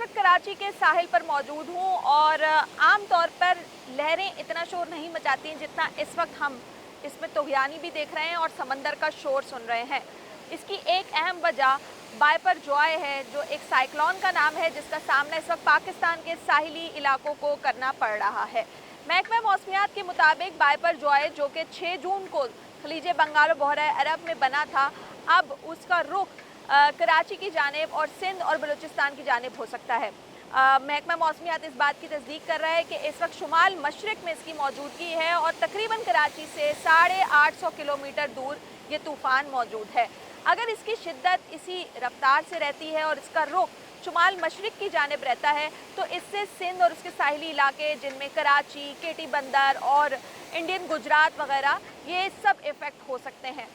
वक्त कराची के साहिल पर मौजूद हूँ और आम तौर पर लहरें इतना शोर नहीं मचाती हैं जितना इस वक्त हम इसमें तूफ़ानी भी देख रहे हैं और समंदर का शोर सुन रहे हैं। इसकी एक अहम वजह बाइपर जॉय है, जो एक साइक्लोन का नाम है जिसका सामना इस वक्त पाकिस्तान के साहिली इलाकों को करना पड़ रहा है। महकमा मौसमियात के मुताबिक बाइपर जॉय, जो कि 6 जून को खलीज बंगाल बहरा अरब में बना था, अब उसका रुख कराची की जानिब और सिंध और बलूचिस्तान की जानिब हो सकता है। महकमा मौसमियात इस बात की तस्दीक कर रहा है कि इस वक्त शुमाल मशरक में इसकी मौजूदगी है और तकरीबन कराची से 850 किलोमीटर दूर ये तूफ़ान मौजूद है। अगर इसकी शिद्दत इसी रफ्तार से रहती है और इसका रुख शुमाल मशरक की जानिब रहता है तो इससे सिंध और उसके साहिली इलाके, जिनमें कराची, केटी बंदर और इंडियन गुजरात वगैरह, ये सब इफ़ेक्ट हो सकते हैं।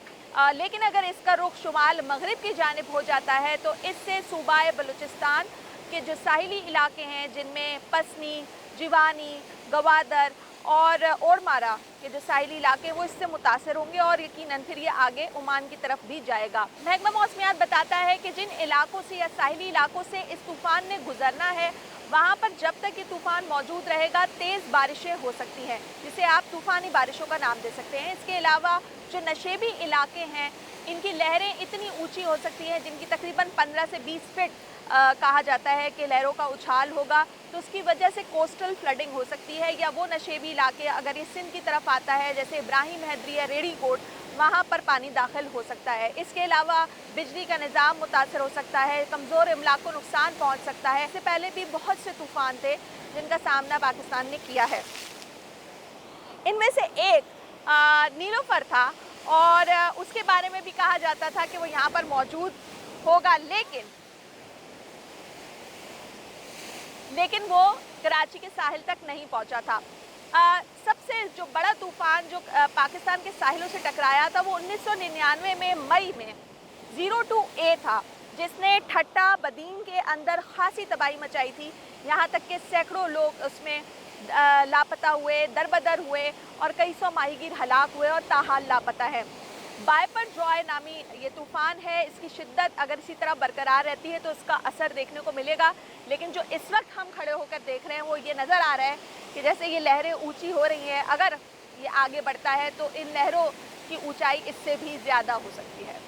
लेकिन अगर इसका रुख शुमाल मगरिब की जानिब हो जाता है तो इससे सूबाए बलूचिस्तान के जो साहिली इलाके हैं, जिनमें पसनी, जिवानी, गवादर और ओरमारा के जो साहिली इलाके, वो इससे मुतासर होंगे और यकीनन फिर ये आगे ओमान की तरफ भी जाएगा। महकमा मौसमियात बताता है कि जिन इलाकों से या साहिली इलाकों से इस तूफ़ान ने गुजरना है, वहाँ पर जब तक ये तूफ़ान मौजूद रहेगा तेज़ बारिशें हो सकती हैं, जिसे आप तूफ़ानी बारिशों का नाम दे सकते हैं। इसके अलावा जो नशेबी इलाके हैं, इनकी लहरें इतनी ऊंची हो सकती हैं जिनकी तकरीबन 15 से 20 फीट कहा जाता है कि लहरों का उछाल होगा, तो उसकी वजह से कोस्टल फ्लडिंग हो सकती है। या वो नशेबी इलाके अगर ये सिंध की तरफ आता है, जैसे इब्राहिम हैदरी या रेडी कोट, वहाँ पर पानी दाखिल हो सकता है। इसके अलावा बिजली का निज़ाम मुतासर हो सकता है, कमज़ोर इमलाक को नुकसान पहुँच सकता है। इससे पहले भी बहुत से तूफ़ान थे जिनका सामना पाकिस्तान ने किया है। इनमें से एक नीलोफर था और उसके बारे में भी कहा जाता था कि वो यहाँ पर मौजूद होगा, लेकिन वो कराची के साहिल तक नहीं पहुँचा था। सबसे जो बड़ा तूफ़ान जो पाकिस्तान के साहिलों से टकराया था, वो 1999 में मई में 02A था, जिसने ठट्टा बदीन के अंदर खासी तबाही मचाई थी। यहाँ तक कि सैकड़ों लोग उसमें लापता हुए, दरबदर हुए और कई सौ माहीगीर हलाक हुए और ताहाल लापता है। बाइपर जॉय नामी ये तूफ़ान है, इसकी शिद्दत अगर इसी तरह बरकरार रहती है तो इसका असर देखने को मिलेगा। लेकिन जो इस वक्त हम खड़े होकर देख रहे हैं वो ये नज़र आ रहा है कि जैसे ये लहरें ऊंची हो रही हैं, अगर ये आगे बढ़ता है तो इन लहरों की ऊंचाई इससे भी ज़्यादा हो सकती है।